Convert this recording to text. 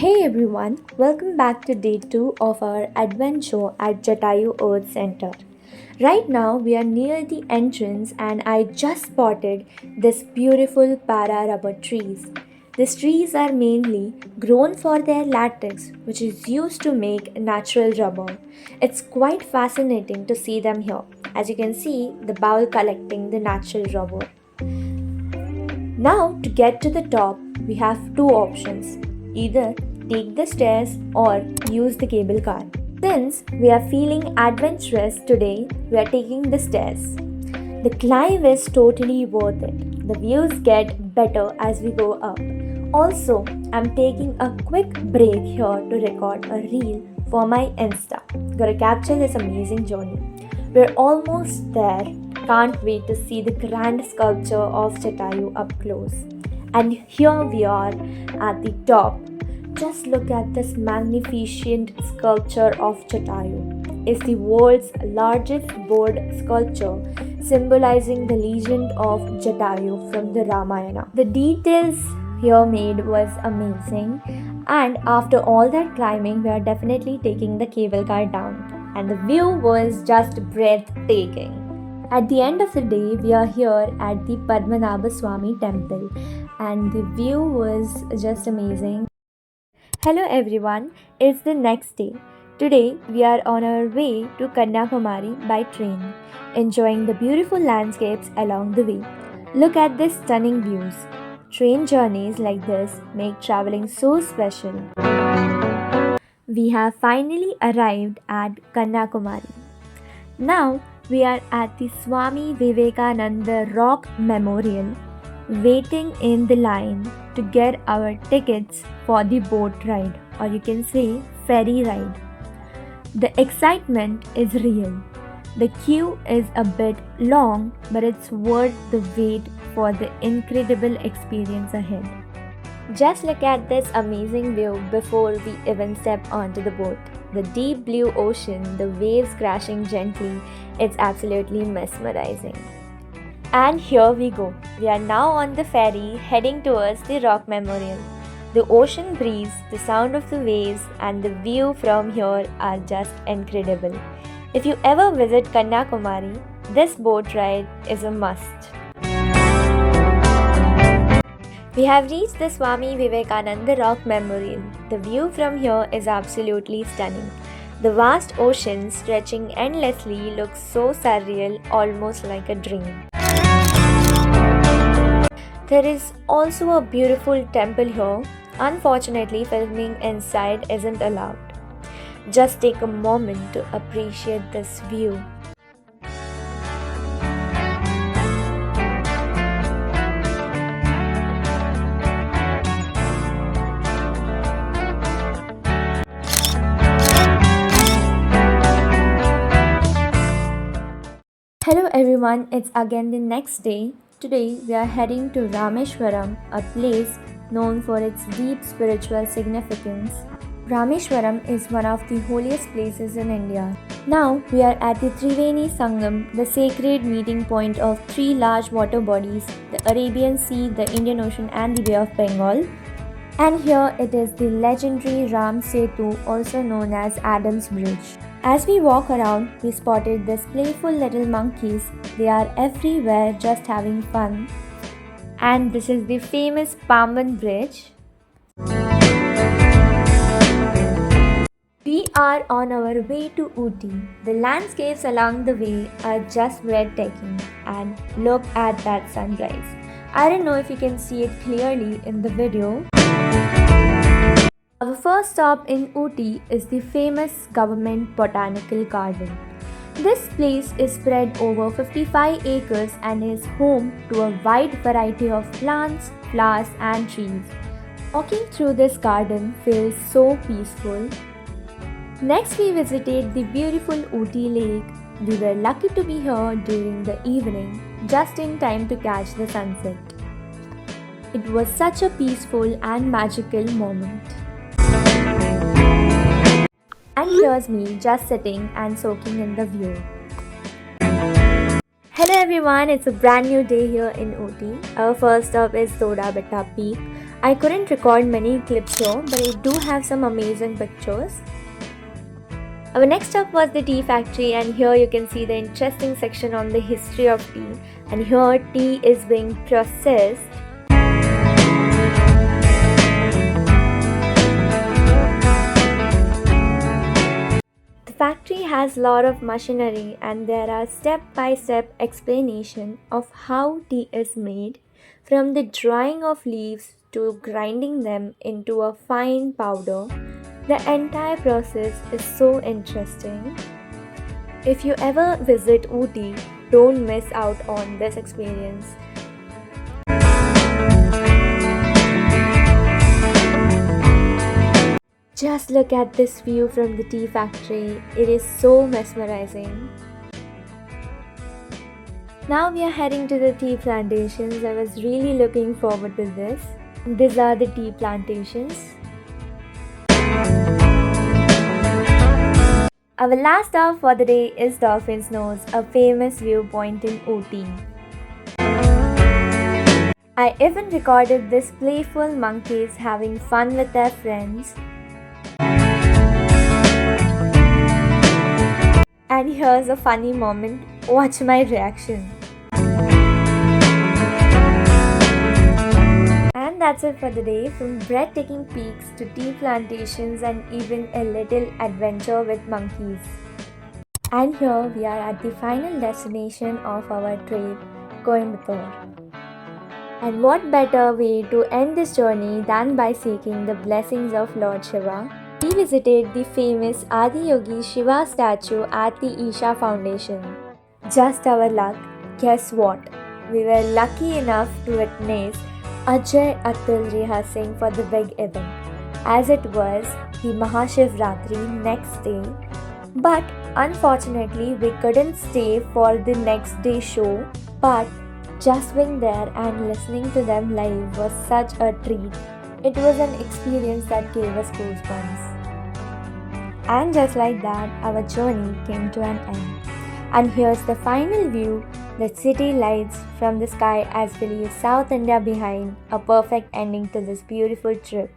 Hey everyone, welcome back to day 2 of our adventure at Jatayu Earth Center. Right now we are near the entrance and I just spotted this beautiful para rubber trees. These trees are mainly grown for their latex which is used to make natural rubber. It's quite fascinating to see them here. As you can see, the bowl collecting the natural rubber. Now, to get to the top, we have two options either take the stairs or use the cable car. Since we are feeling adventurous today, we are taking the stairs. The climb is totally worth it. The views get better as we go up. Also, I'm taking a quick break here to record a reel for my Insta. Gotta capture this amazing journey. We're almost there. Can't wait to see the grand sculpture of Jatayu up close. And here we are at the top. Just look at this magnificent sculpture of Jatayu. It's the world's largest board sculpture symbolizing the legend of Jatayu from the Ramayana. The details here made was amazing, and after all that climbing we are definitely taking the cable car down, and the view was just breathtaking. At the end of the day, we are here at the Padmanabha Swami temple, and the view was just amazing. Hello everyone, it's the next day. Today we are on our way to Kanyakumari by train, enjoying the beautiful landscapes along the way. Look at these stunning views. Train journeys like this make traveling so special. We have finally arrived at Kanyakumari. Now we are at the Swami Vivekananda Rock Memorial, waiting in the line to get our tickets for the boat ride, or you can say ferry ride. The excitement is real. The queue is a bit long, but it's worth the wait for the incredible experience ahead. Just look at this amazing view before we even step onto the boat. The deep blue ocean, the waves crashing gently, it's absolutely mesmerizing. And here we go. We are now on the ferry heading towards the Rock Memorial. The ocean breeze, the sound of the waves, and the view from here are just incredible. If you ever visit Kanyakumari, this boat ride is a must. We have reached the Swami Vivekananda Rock Memorial. The view from here is absolutely stunning. The vast ocean stretching endlessly looks so surreal, almost like a dream. There is also a beautiful temple here. Unfortunately, filming inside isn't allowed. Just take a moment to appreciate this view. Hello everyone, it's again the next day. Today we are heading to Rameshwaram, a place known for its deep spiritual significance. Rameshwaram is one of the holiest places in India. Now we are at the Triveni Sangam, the sacred meeting point of three large water bodies, the Arabian Sea, the Indian Ocean and the Bay of Bengal. And here it is the legendary Ram Setu, also known as Adam's Bridge. As we walk around, we spotted these playful little monkeys. They are everywhere just having fun. And this is the famous Pamban Bridge. We are on our way to Ooty. The landscapes along the way are just breathtaking. And look at that sunrise. I don't know if you can see it clearly in the video. Our first stop in Ooty is the famous Government Botanical Garden. This place is spread over 55 acres and is home to a wide variety of plants, flowers and trees. Walking through this garden feels so peaceful. Next we visited the beautiful Ooty Lake. We were lucky to be here during the evening, just in time to catch the sunset. It was such a peaceful and magical moment. And here's me just sitting and soaking in the view. Hello everyone, it's a brand new day here in Ooty. Our first stop is Toda Betta Peak. I couldn't record many clips here, but I do have some amazing pictures. Our next stop was the tea factory, and here you can see the interesting section on the history of tea, and here tea is being processed. The factory has a lot of machinery, and there are step-by-step explanation of how tea is made, from the drying of leaves to grinding them into a fine powder. The entire process is so interesting. If you ever visit Ooty, don't miss out on this experience. Just look at this view from the tea factory. It is so mesmerizing. Now we are heading to the tea plantations. I was really looking forward to this. These are the tea plantations. Our last stop for the day is Dolphin's Nose, a famous viewpoint in Ooty. I even recorded these playful monkeys having fun with their friends. And here's a funny moment. Watch my reaction. And that's it for the day. From breathtaking peaks to tea plantations and even a little adventure with monkeys. And here we are at the final destination of our trip, Coimbatore. And what better way to end this journey than by seeking the blessings of Lord Shiva? We visited the famous Adi Yogi Shiva statue at the Isha Foundation. Just our luck, guess what? We were lucky enough to witness Ajay Atul rehearsing for the big event, as it was the Mahashivratri next day. But unfortunately, we couldn't stay for the next day show. But just being there and listening to them live was such a treat. It was an experience that gave us goosebumps. And just like that, our journey came to an end. And here's the final view, the city lights from the sky as we leave South India behind, a perfect ending to this beautiful trip.